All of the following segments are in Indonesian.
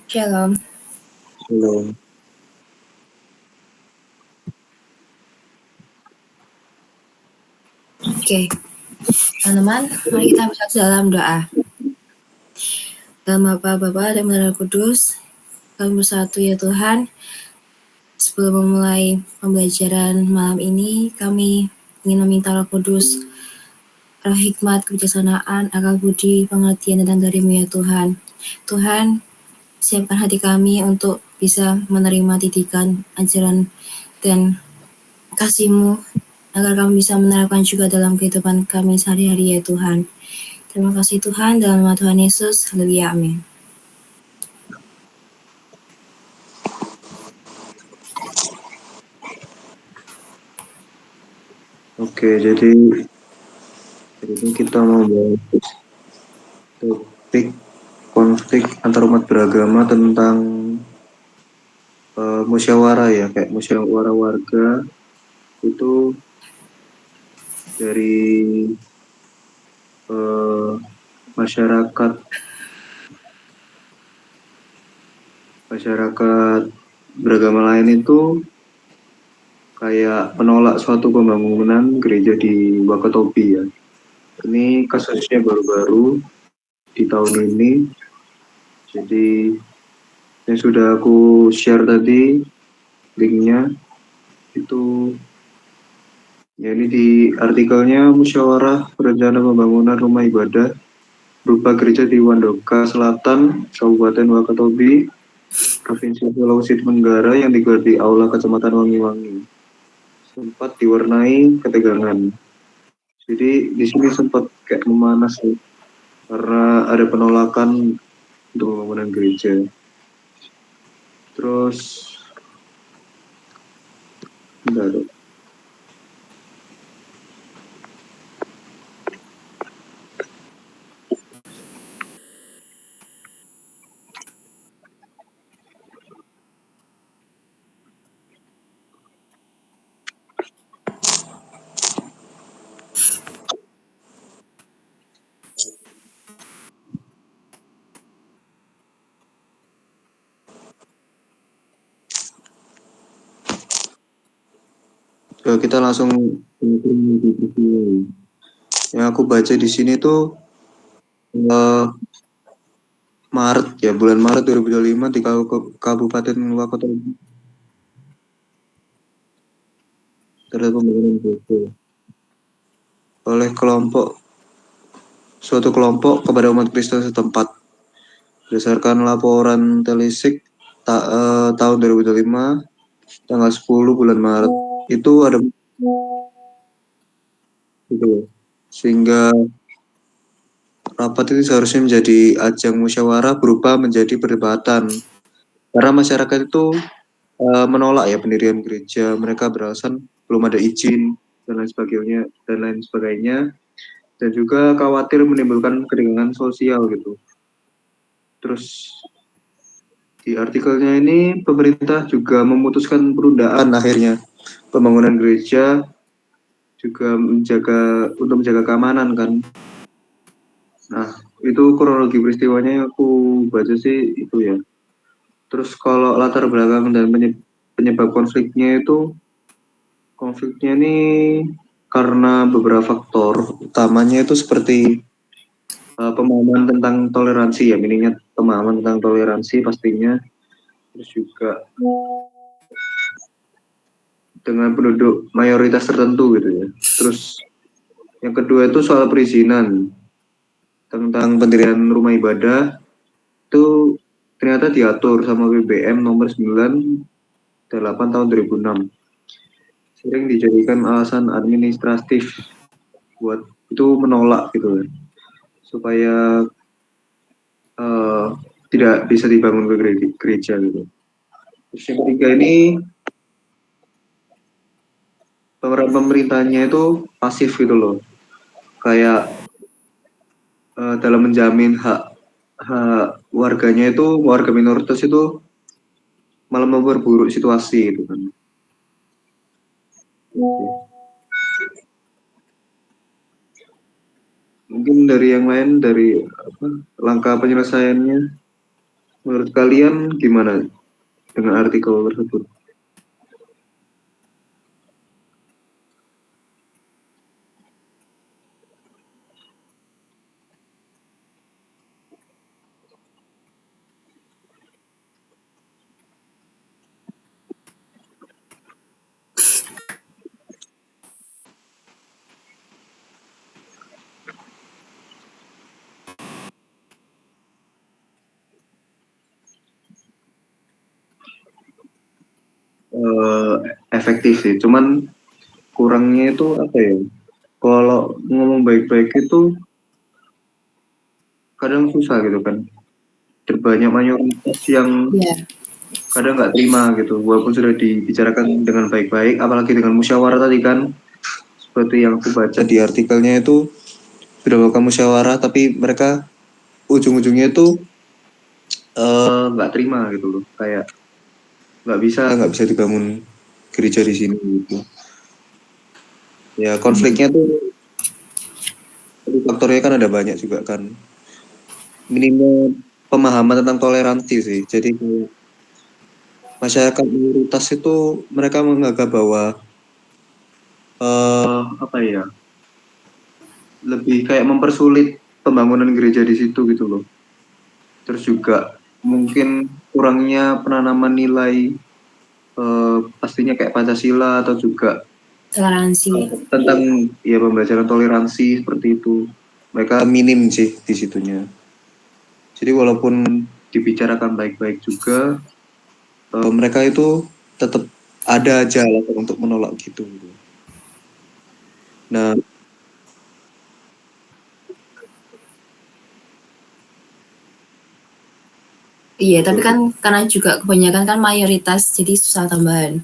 Shalom. Belum. Oke, teman-teman, mari kita bersatu dalam doa. Dalam nama Bapa dan Roh Kudus, kami bersatu ya Tuhan. Sebelum memulai pembelajaran malam ini, kami ingin meminta Roh Kudus, roh hikmat, kebijaksanaan, akal budi, pengertian datang dari-Mu ya Tuhan. Tuhan, siapkan hati kami untuk bisa menerima didikan, ajaran, dan kasih-Mu, agar kami bisa menerapkan juga dalam kehidupan kami sehari-hari ya Tuhan. Terima kasih Tuhan, dalam nama Tuhan Yesus, haleluya, amin. Oke, jadi ini kita mau bahas topik konflik antar umat beragama tentang musyawarah ya, kayak musyawarah warga itu dari masyarakat beragama lain itu kayak menolak suatu pembangunan gereja di Wakatobi ya. Ini kasusnya baru-baru di tahun ini. Jadi yang sudah aku share tadi linknya itu ya, ini di artikelnya musyawarah perencana pembangunan rumah ibadah berupa gereja di Wandoka Selatan, Kabupaten Wakatobi, Provinsi Sulawesi Tenggara yang digelar di Aula Kecamatan Wangi-Wangi sempat diwarnai ketegangan. Jadi di sini sempat kayak memanas nih, karena ada penolakan untuk pembangunan gereja. Terus bentar, kita langsung yang aku baca di sini tuh Maret ya, bulan Maret 2025 di Kabupaten Wakatobi terhadap pembangunan gereja oleh suatu kelompok kepada umat Kristen setempat. Berdasarkan laporan Telisik tahun 2025 tanggal 10 bulan Maret itu ada gitu. Sehingga rapat itu seharusnya menjadi ajang musyawarah berupa menjadi perdebatan. Karena masyarakat itu menolak ya pendirian gereja, mereka beralasan belum ada izin dan lain sebagainya, dan juga khawatir menimbulkan ketegangan sosial gitu. Terus di artikelnya ini pemerintah juga memutuskan penundaan akhirnya pembangunan gereja juga untuk menjaga keamanan kan. Nah, itu kronologi peristiwanya yang aku baca sih itu ya. Terus kalau latar belakang dan penyebab konfliknya ini karena beberapa faktor. Utamanya itu seperti pemahaman tentang toleransi ya, minimnya pemahaman tentang toleransi pastinya. Terus juga dengan penduduk mayoritas tertentu gitu ya. Terus yang kedua itu soal perizinan tentang pendirian rumah ibadah itu ternyata diatur sama BBM nomor 98 tahun 2006. Sering dijadikan alasan administratif buat itu menolak gitu ya, supaya tidak bisa dibangun ke gereja gitu. Terus yang ketiga ini pemeran pemerintahnya itu pasif gitu loh, kayak dalam menjamin hak warganya itu, warga minoritas itu malah memperburuk situasi gitu kan. Mungkin dari yang lain, dari langkah penyelesaiannya Menurut kalian gimana dengan artikel tersebut? Eh, Efektif sih, cuman kurangnya itu apa ya? Kalau ngomong baik-baik itu kadang susah gitu kan. Terbanyak mayoritas yang Ya, kadang nggak terima gitu, walaupun sudah dibicarakan dengan baik-baik, apalagi dengan musyawarah tadi kan, seperti yang aku baca di artikelnya itu sudah melakukan musyawarah, tapi mereka ujung-ujungnya itu nggak terima gitu loh, kayak nggak bisa dibangun gereja di sini gitu. Ya konfliknya tuh faktornya kan ada banyak juga kan. Minimum pemahaman tentang toleransi sih. Jadi masyarakat mayoritas itu mereka menganggap bahwa apa ya, lebih kayak mempersulit pembangunan gereja di situ gitu loh. Terus juga mungkin kurangnya penanaman nilai pastinya kayak Pancasila atau juga toleransi. tentang ya pembelajaran toleransi seperti itu. Mereka minim sih di situnya. Jadi walaupun dibicarakan baik-baik juga, mereka itu tetap ada aja alasan untuk menolak gitu. Nah, Iya, tapi kan karena juga kebanyakan kan mayoritas, jadi susah tambahan.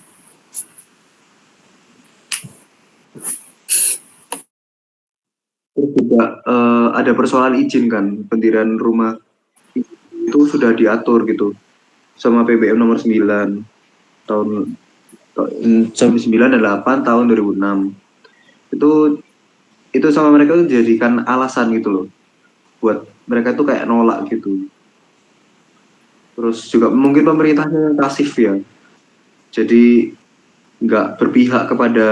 terus juga ada persoalan izin kan, pendirian rumah itu sudah diatur gitu sama PBM nomor 9 tahun 9 dan 8 tahun 2006. Itu itu sama mereka tuh jadikan alasan gitu loh buat mereka tuh kayak nolak gitu. Terus juga mungkin pemerintahnya pasif ya. Jadi nggak berpihak kepada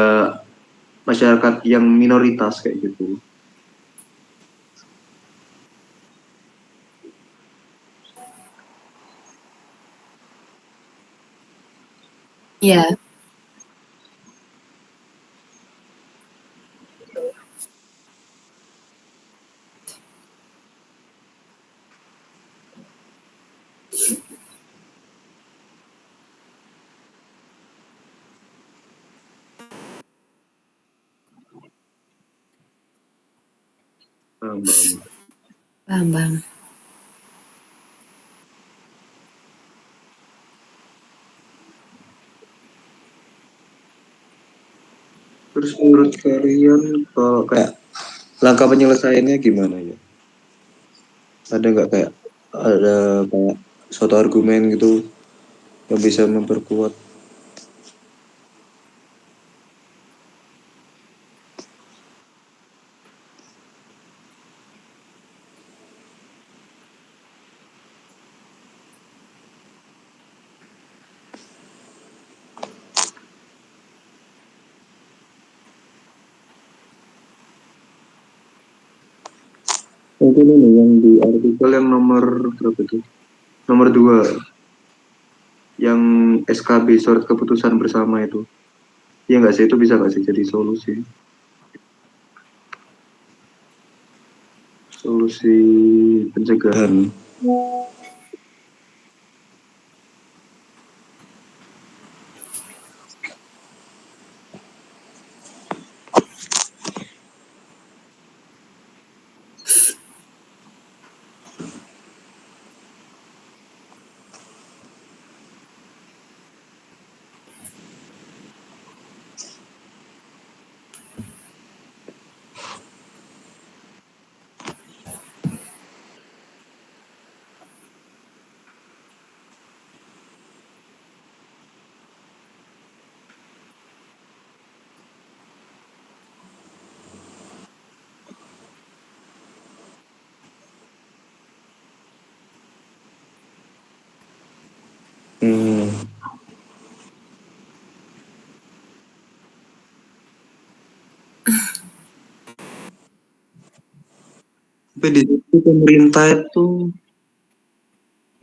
masyarakat yang minoritas kayak gitu. Iya, Um, paham, paham. Terus menurut kalian kalau kayak langkah penyelesaiannya gimana ya? Ada nggak kayak ada kayak suatu argumen gitu yang bisa memperkuat? Mungkin ini yang di artikel yang nomor berapa itu? Nomor 2 yang SKB surat keputusan bersama itu. Iya nggak sih, itu bisa nggak sih jadi solusi? Solusi pencegahan. Tapi di situ pemerintah itu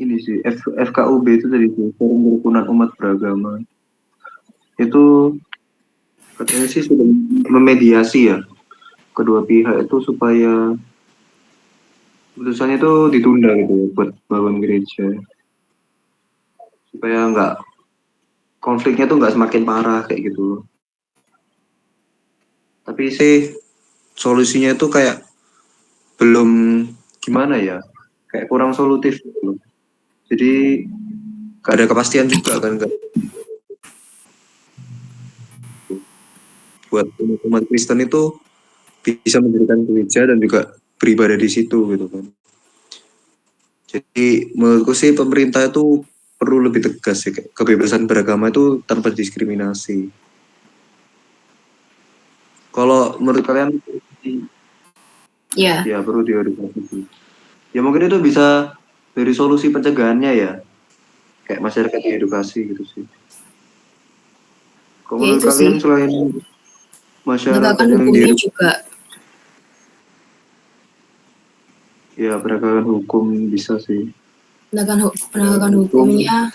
ini sih FKUB itu tadi tuh Forum Kerukunan Umat Beragama itu katanya sih sudah memediasi ya kedua pihak itu supaya putusannya itu ditunda gitu ya, buat bangun gereja supaya nggak konfliknya tuh nggak semakin parah kayak gitu. Tapi sih solusinya itu kayak belum gimana ya, kayak kurang solutif gitu. Jadi gak ada kepastian juga kan nggak buat umat Kristen itu bisa mendirikan gereja dan juga beribadah di situ gitu kan. Jadi menurutku sih pemerintah itu perlu lebih tegas sih, kayak kebebasan beragama itu tanpa diskriminasi. Kalau menurut kalian Ya, ya perlu diedukasi. Ya mungkin itu bisa dari solusi pencegahannya ya, kayak masyarakat diedukasi gitu sih. Kalau ya menurut itu sih. kalian selain masyarakat Penegakan yang hukumnya juga, ya penegakan hukum bisa sih. penegakan Penegakan hukum, hukumnya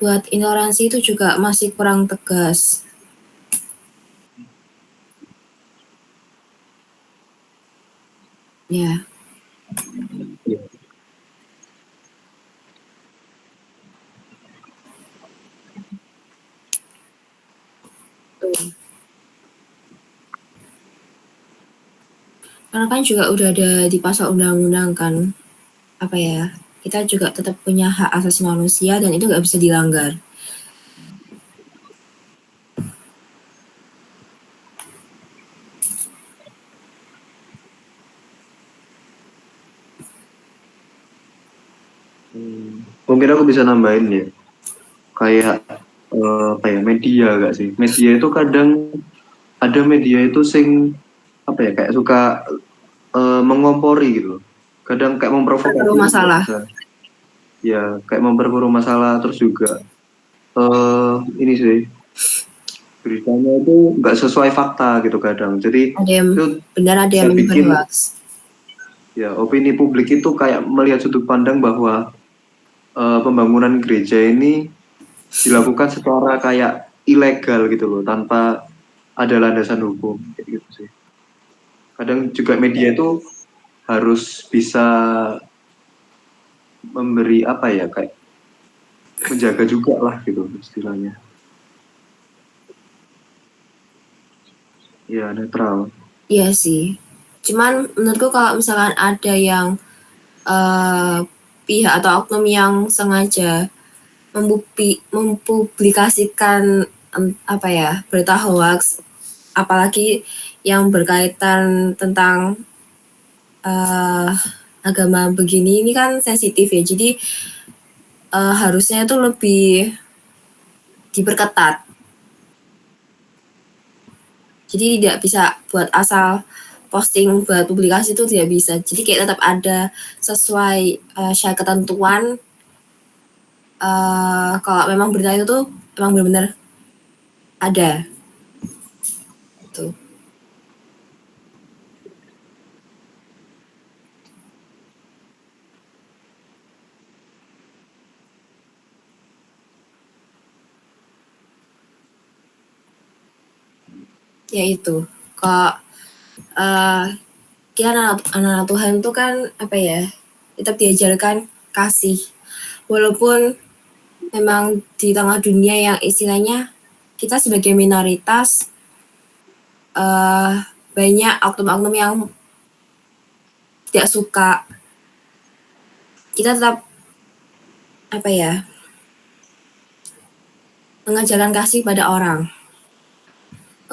buat intoleransi itu juga masih kurang tegas. Ya, ya, betul. Karena kan juga udah ada di pasal undang-undang kan, apa ya, kita juga tetap punya hak asasi manusia dan itu nggak bisa dilanggar. mungkin aku bisa nambahin ya, kayak apa ya, media gak sih? Media itu kadang ada media itu sing apa ya, kayak suka mengompori gitu. Kadang kayak Perlu memprovokasi juga masalah. bisa. Ya kayak memperkeruh masalah, terus juga ini sih beritanya itu nggak sesuai fakta gitu kadang. Jadi Ada yang itu benar, ada bisa yang menyebar bikin hoax. ya opini publik itu kayak melihat sudut pandang bahwa pembangunan gereja ini dilakukan secara kayak ilegal gitu loh, tanpa ada landasan hukum kayak gitu sih. Kadang juga media itu harus bisa memberi apa ya, kayak menjaga juga lah gitu istilahnya. Ya netral. Iya sih. Cuman menurutku kalau misalkan ada yang eh, pihak atau oknum yang sengaja mempublikasikan apa ya, berita hoax, apalagi yang berkaitan tentang eh, agama begini, ini kan sensitif ya. Jadi harusnya itu lebih diperketat. Jadi tidak bisa buat asal posting buat publikasi itu tidak bisa. Jadi kayak tetap ada sesuai syarat ketentuan. Kalau memang berita itu tuh memang benar-benar ada. Tuh. Ya itu. Kalau kita anak-anak Tuhan itu kan apa ya, tetap diajarkan kasih. Walaupun memang di tengah dunia yang istilahnya kita sebagai minoritas, banyak oknum-oknum yang tidak suka, kita tetap apa ya, mengajarkan kasih pada orang.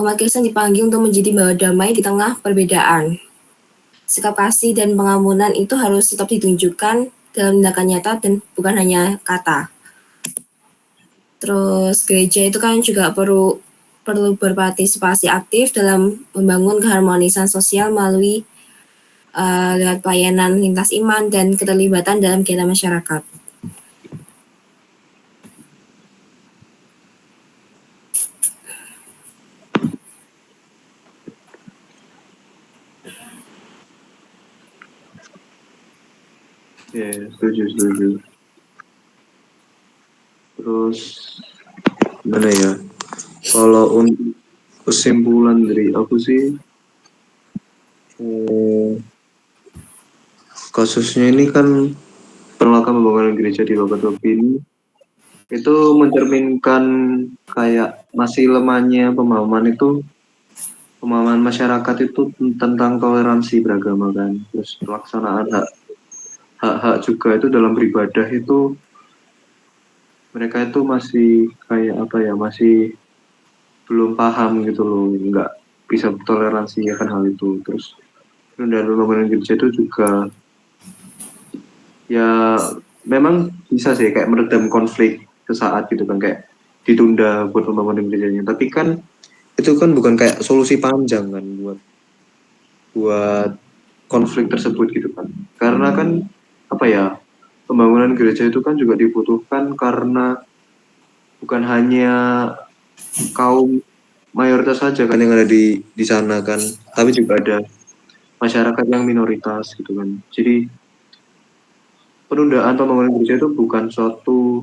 Umat Kristen dipanggil untuk menjadi bawa damai di tengah perbedaan. Sikap kasih dan pengampunan itu harus tetap ditunjukkan dalam tindakan nyata dan bukan hanya kata. Terus gereja itu kan juga perlu berpartisipasi aktif dalam membangun keharmonisan sosial melalui lewat pelayanan lintas iman dan keterlibatan dalam kegiatan masyarakat. Ya, setuju. Terus gimana ya? Kalau untuk kesimpulan dari aku sih, eh, kasusnya ini kan penolakan pembangunan gereja di Wakatobi ini itu mencerminkan kayak masih lemahnya pemahaman masyarakat itu tentang toleransi beragama kan, terus pelaksanaan hak-hak juga itu dalam beribadah itu mereka itu masih kayak apa ya, masih belum paham gitu loh, nggak bisa toleransi akan hal itu. Terus dan pembangunan gereja itu juga ya memang bisa sih kayak meredam konflik sesaat gitu kan, kayak ditunda buat pembangunan gerejanya, tapi kan itu kan bukan kayak solusi panjang kan buat buat konflik tersebut gitu kan, karena kan apa ya, pembangunan gereja itu kan juga dibutuhkan karena bukan hanya kaum mayoritas saja kan yang ada di sana kan, tapi juga ada masyarakat yang minoritas gitu kan. Jadi penundaan pembangunan gereja itu bukan suatu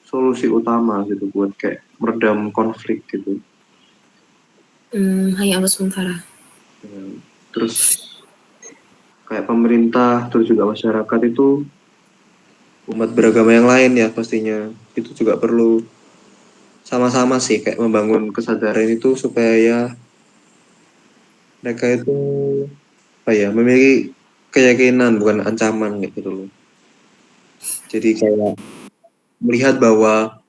solusi utama gitu buat kayak meredam konflik gitu. Hanya Allah sementara. Ya, terus kayak pemerintah terus juga masyarakat itu, umat beragama yang lain ya pastinya itu juga perlu sama-sama sih kayak membangun kesadaran itu supaya mereka itu apa ya, memiliki keyakinan bukan ancaman kayak gitu loh. Jadi kayak melihat bahwa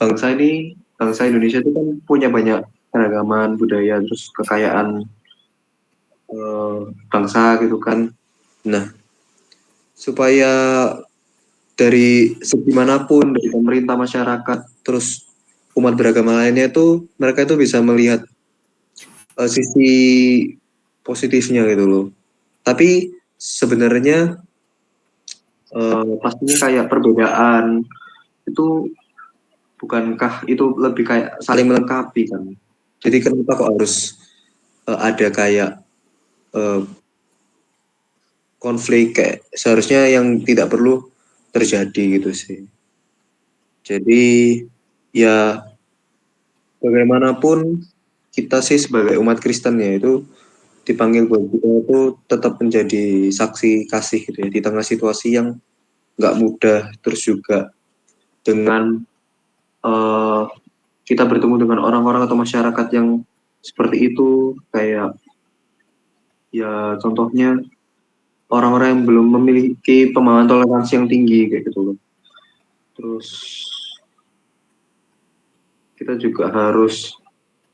bangsa Indonesia itu kan punya banyak keragaman budaya terus kekayaan bangsa gitu kan. Nah, supaya dari segi manapun, dari pemerintah, masyarakat, terus umat beragama lainnya itu mereka itu bisa melihat sisi positifnya gitu loh. Tapi sebenarnya pastinya kayak perbedaan itu, bukankah itu lebih kayak saling melengkapi kan? Jadi kenapa kok harus ada kayak eh, konflik, kayak seharusnya yang tidak perlu terjadi gitu sih. Jadi ya bagaimanapun kita sih sebagai umat Kristen ya itu dipanggil buat kita itu tetap menjadi saksi kasih gitu ya di tengah situasi yang nggak mudah, terus juga dengan eh, kita bertemu dengan orang-orang atau masyarakat yang seperti itu, kayak ya contohnya orang-orang yang belum memiliki pemahaman toleransi yang tinggi kayak gitu loh. Terus kita juga harus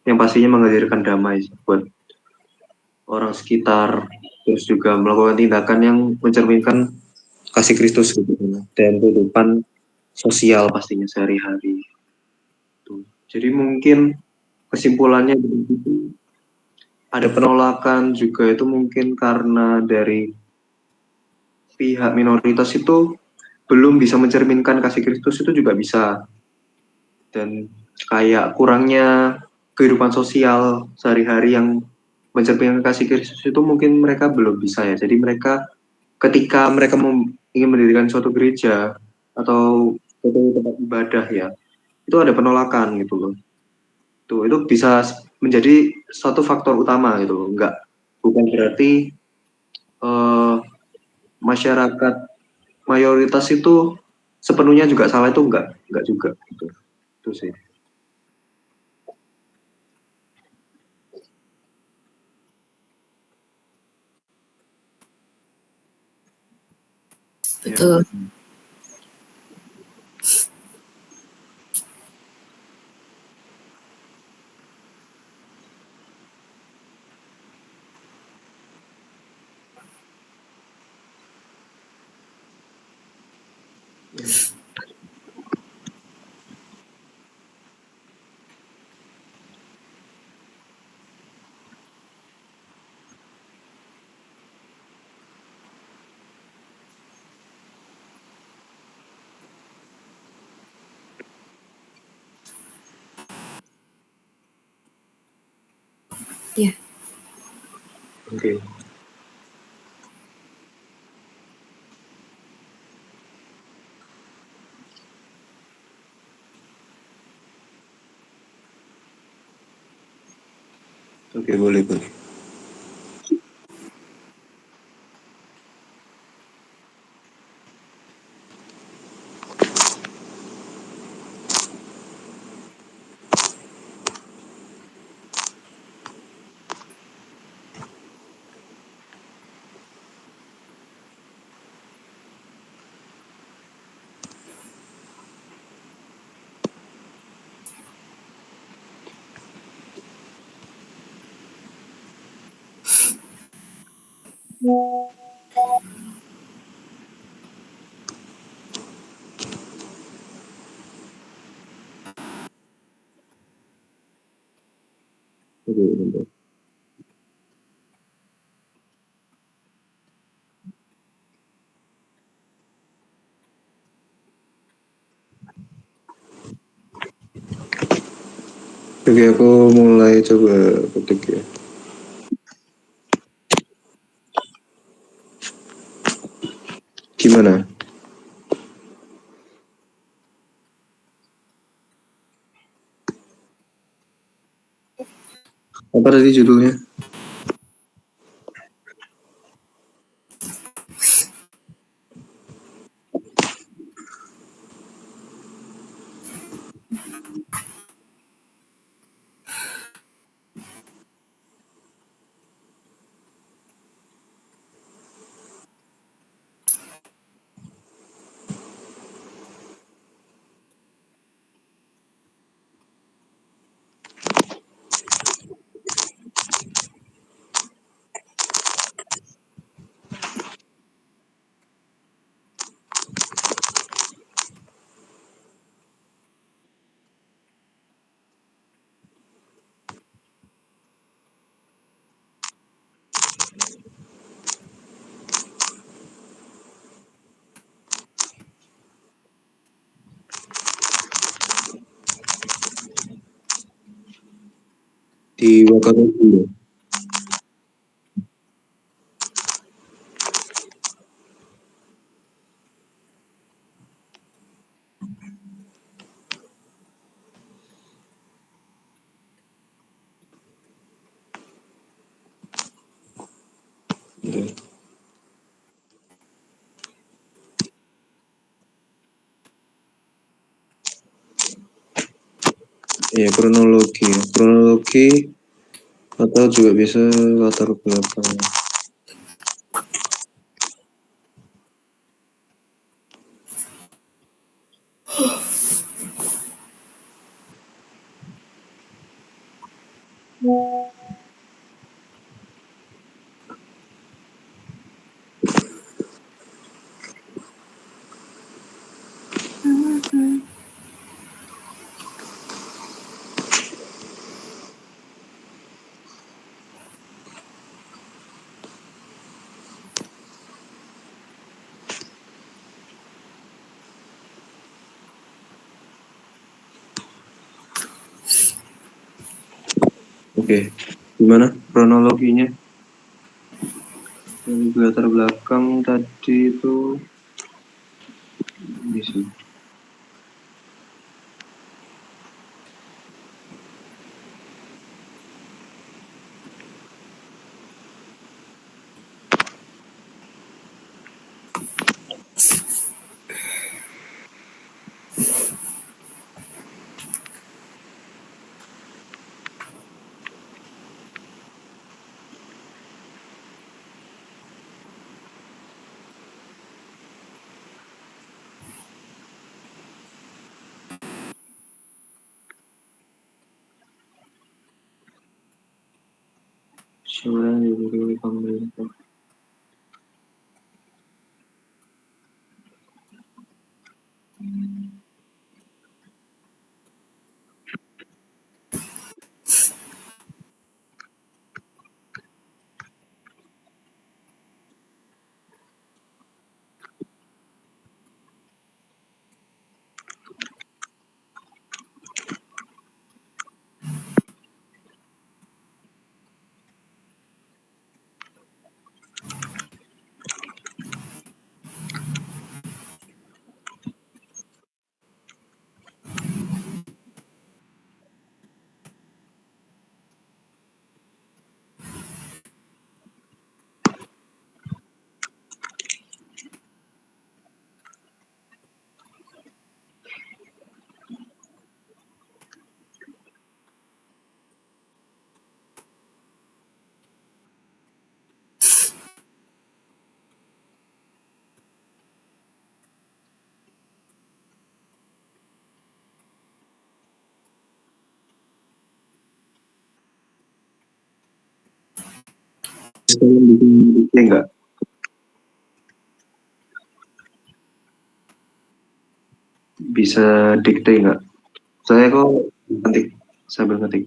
yang pastinya menghadirkan damai buat orang sekitar, terus juga melakukan tindakan yang mencerminkan kasih Kristus gitu kan, dan kehidupan sosial pastinya sehari-hari. Tuh. Jadi mungkin kesimpulannya begitu, ada penolakan juga itu mungkin karena dari pihak minoritas itu belum bisa mencerminkan kasih Kristus itu juga bisa, dan kayak kurangnya kehidupan sosial sehari-hari yang mencerminkan kasih Kristus itu mungkin mereka belum bisa ya. Jadi mereka ketika mereka ingin mendirikan suatu gereja atau suatu tempat ibadah ya, itu ada penolakan gitu loh. Tuh, itu bisa menjadi suatu faktor utama gitu loh. Bukan berarti eh, masyarakat mayoritas itu sepenuhnya juga salah, itu enggak juga gitu. Itu sih. Ya. Betul. Ya. Oke. Oke, boleh, boleh. Oke, bentar. Oke, aku mulai coba ketik ya. Gimana? Apa tadi judulnya? Di Wakaruku ya? Oke. Ya, kronologi. Kronologi atau juga bisa latar belakang. Oke, gimana kronologinya? Dari latar belakang tadi itu bisa. Siapa yang diberi oleh pemerintah? Kalian bikin dikte nggak? Bisa dikte nggak? Saya kok ngetik sambil ngetik.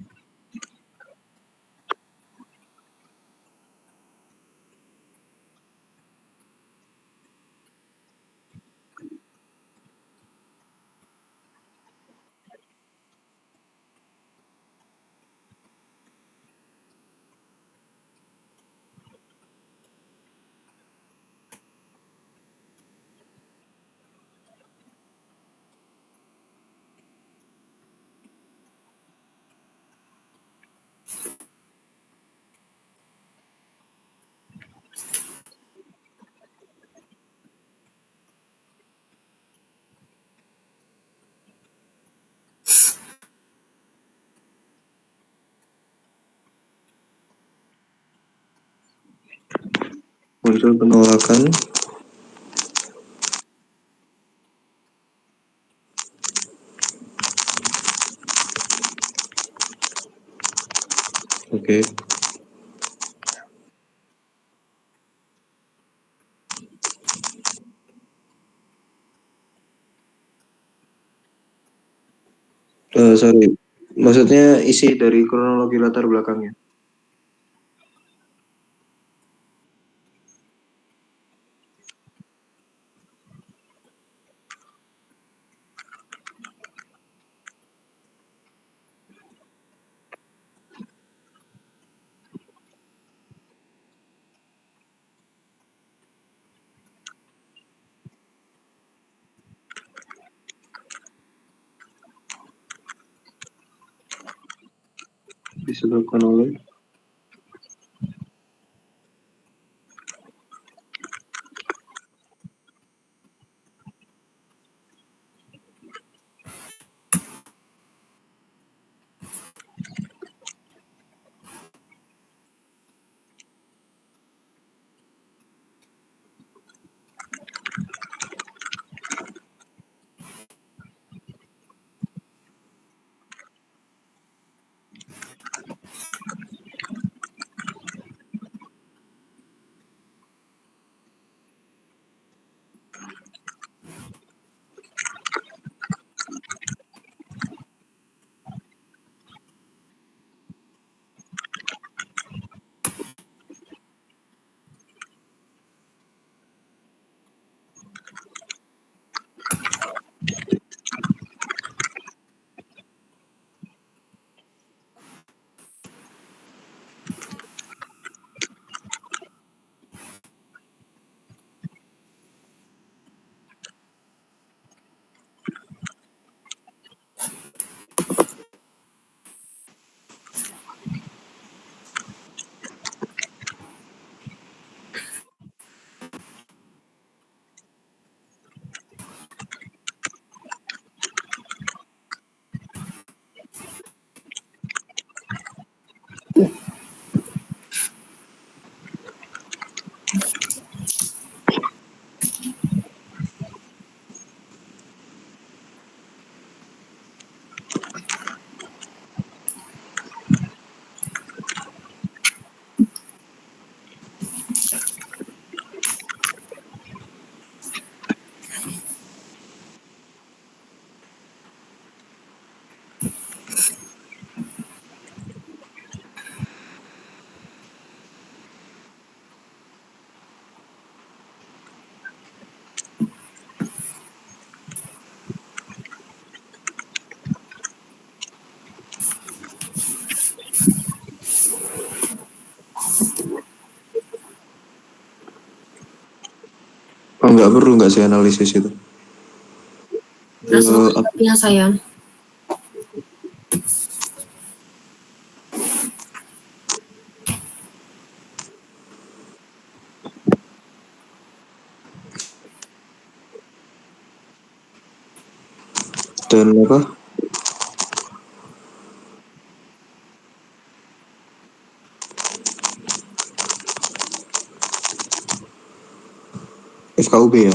Muncul penolakan. Oke. Sorry, maksudnya isi dari kronologi latar belakangnya. Disebabkan oleh nggak perlu nggak sih analisis itu? Langsung ke topiknya saya. Dan apa? FKUB ya.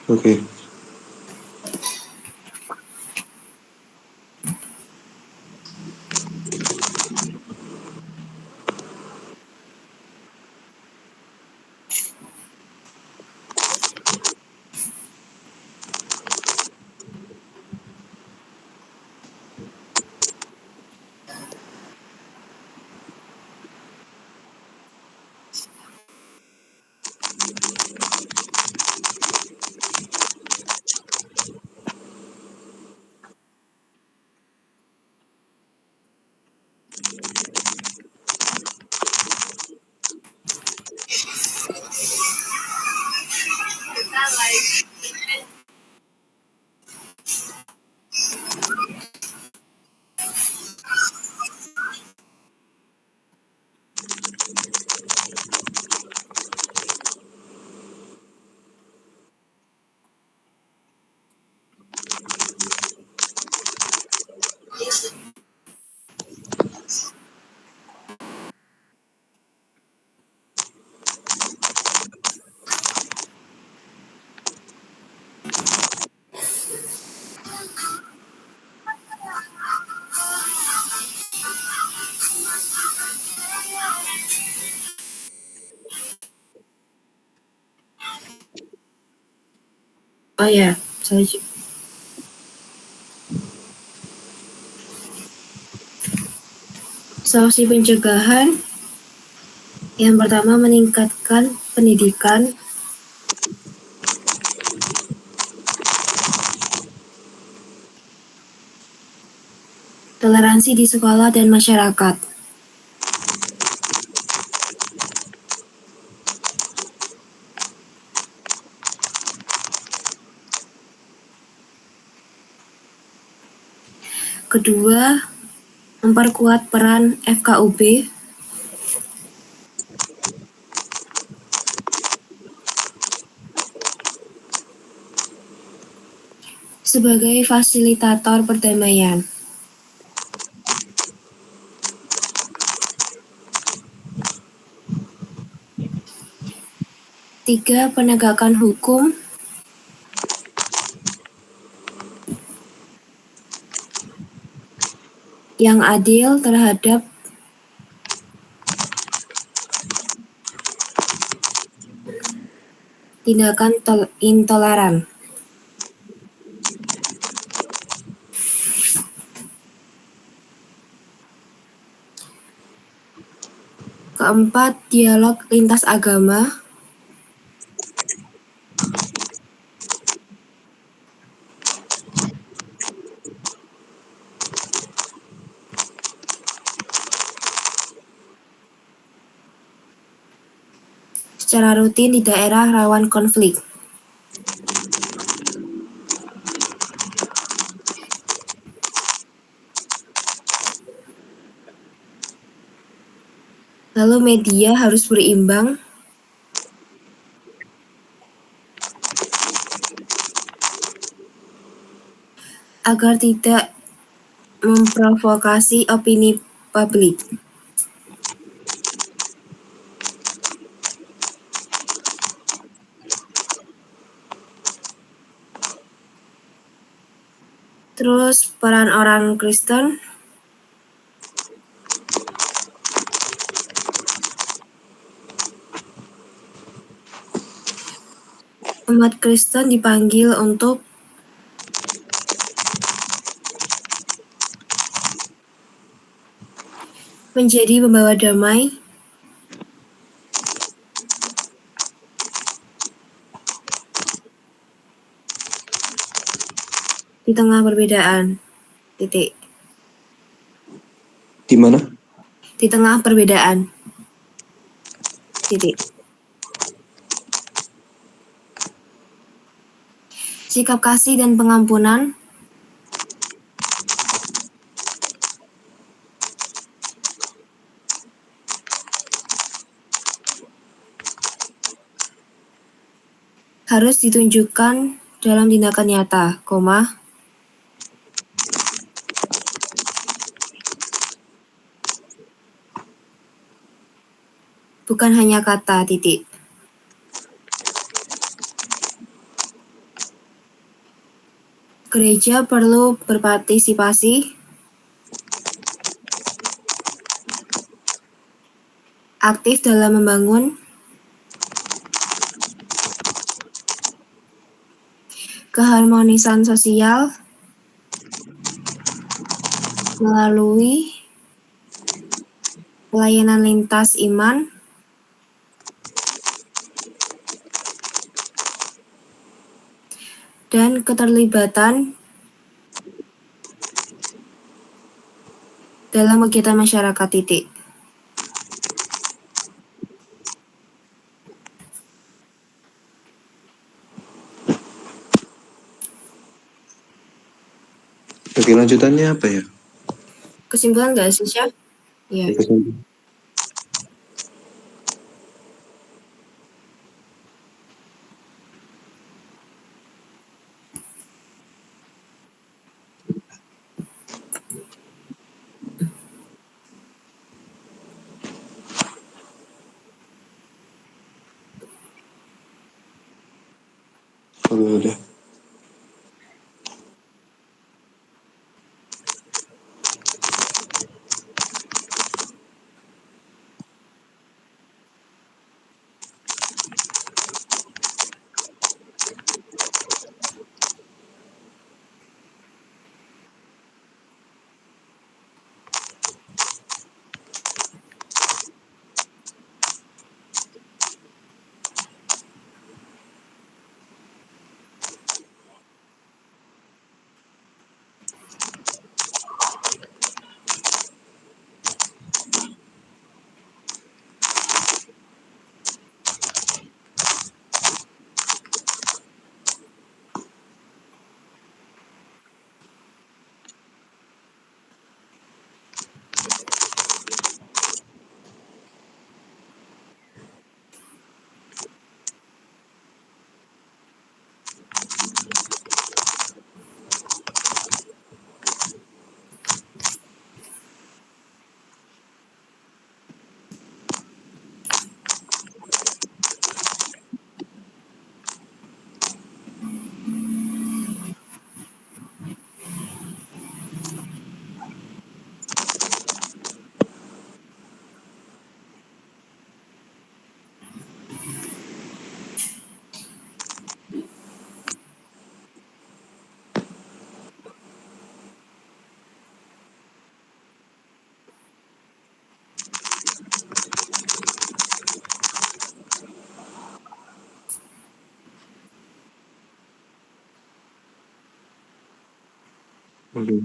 Oke. Oh ya, saya solusi pencegahan yang pertama meningkatkan pendidikan, toleransi di sekolah dan masyarakat. Kedua, memperkuat peran FKUB sebagai fasilitator perdamaian. Tiga, penegakan hukum yang adil terhadap tindakan intoleran. Keempat, dialog lintas agama secara rutin di daerah rawan konflik. Lalu media harus berimbang agar tidak memprovokasi opini publik. Terus peran orang Kristen umat Kristen dipanggil untuk menjadi pembawa damai di tengah perbedaan. Titik. Di mana? Di tengah perbedaan. Titik. Sikap kasih dan pengampunan harus ditunjukkan dalam tindakan nyata, bukan hanya kata, titik. Gereja perlu berpartisipasi aktif dalam membangun keharmonisan sosial melalui pelayanan lintas iman dan keterlibatan dalam kegiatan masyarakat. Titik. Oke, lanjutannya apa ya? Kesimpulan nggak sih, Syah? Iya. Oh, udah. Oke.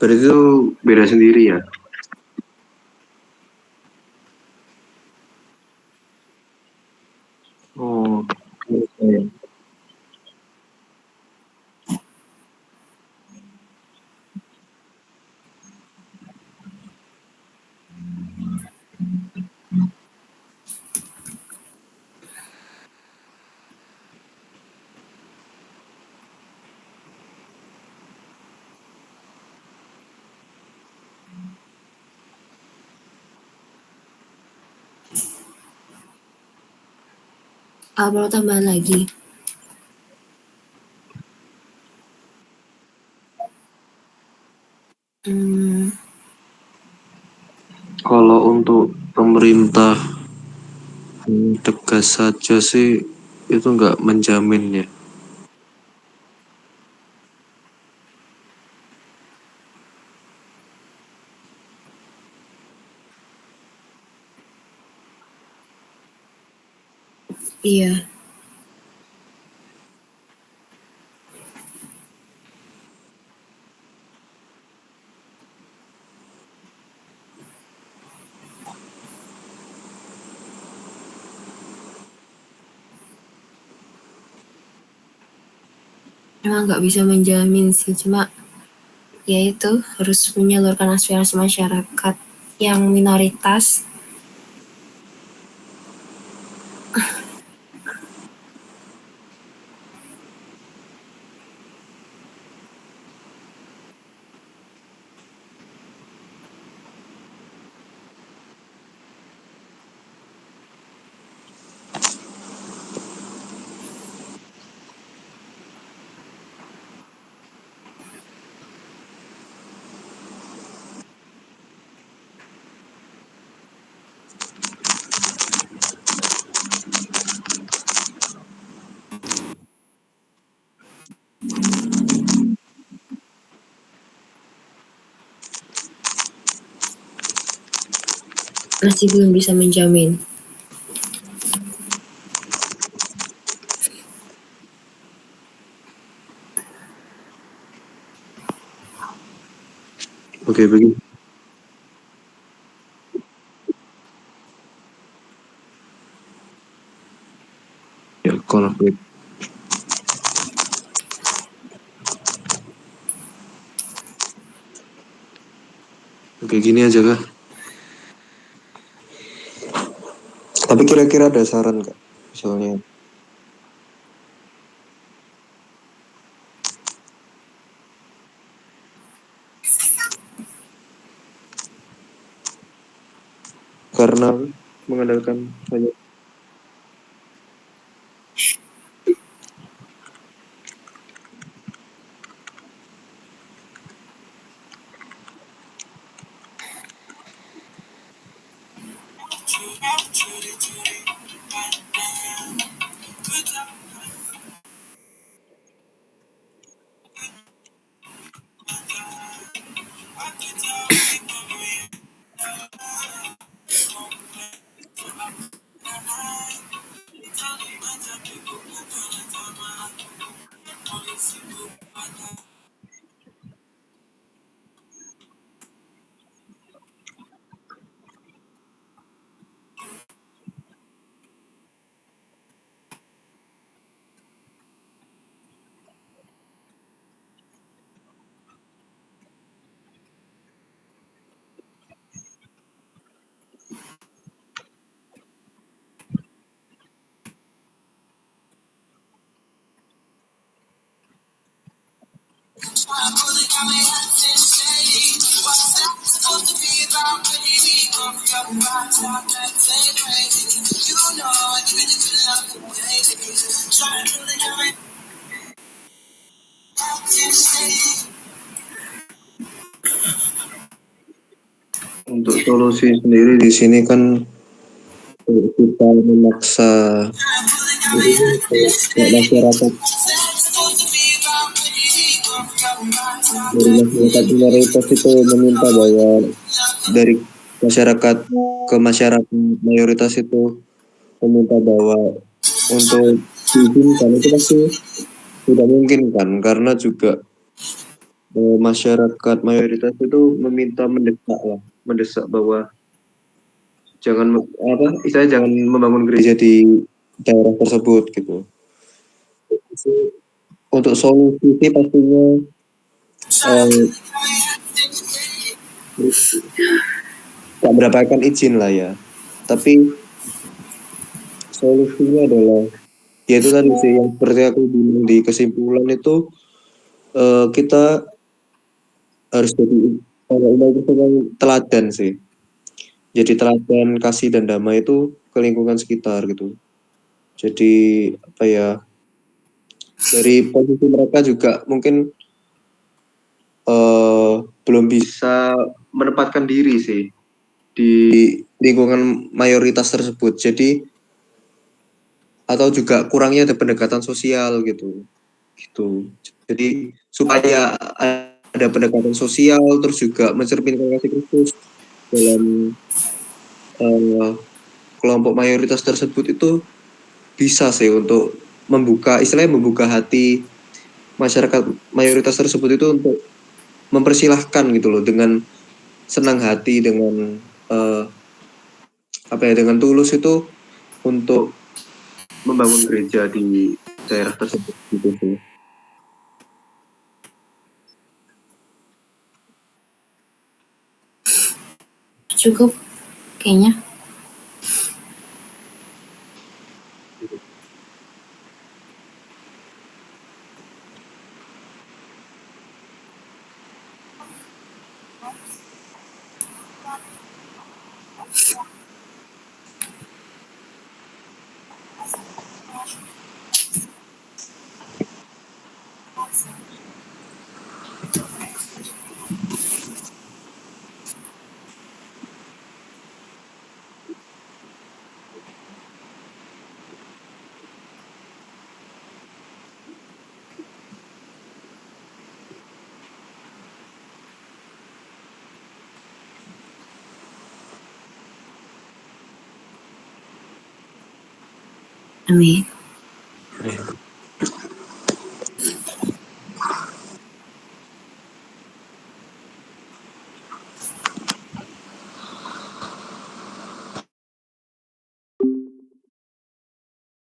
Berarti itu beda sendiri ya? Oh, oke. Mau tambahan lagi? Kalau untuk pemerintah tegas saja sih itu nggak menjamin ya. Iya, emang nggak bisa menjamin sih, cuma ya itu harus menyalurkan aspirasi masyarakat yang minoritas. Masih belum bisa menjamin. Oke, begitu. Ya, konflik. Oke, gini aja kah? Tapi kira-kira ada saran nggak? Misalnya, karena mengandalkan hanya untuk solusi sendiri di sini kan kita memaksa masyarakat dari masyarakat minoritas itu meminta bahwa dari masyarakat ke masyarakat mayoritas itu meminta bahwa untuk diizinkan itu pasti tidak mungkin kan, karena juga masyarakat mayoritas itu meminta mendesak bahwa jangan apa istilahnya jangan membangun gereja di daerah tersebut gitu. Untuk solusi sih pastinya eh, tak mendapatkan izin lah ya. Tapi solusinya adalah yaitu tadi sih yang seperti aku bilang di kesimpulan itu kita harus jadi umat yang teladan sih. Jadi teladan kasih dan damai itu ke lingkungan sekitar gitu. Jadi apa ya, dari posisi mereka juga mungkin belum bisa menempatkan diri sih. di lingkungan mayoritas tersebut. Jadi atau juga kurangnya ada pendekatan sosial gitu. Jadi supaya ada pendekatan sosial, terus juga mencerminkan kasih Kristus dalam kelompok mayoritas tersebut itu bisa sih untuk istilahnya membuka hati masyarakat mayoritas tersebut itu untuk mempersilahkan gitu loh dengan senang hati, dengan dengan tulus itu untuk membangun gereja di daerah tersebut gitu sih. Cukup kayaknya. Amin.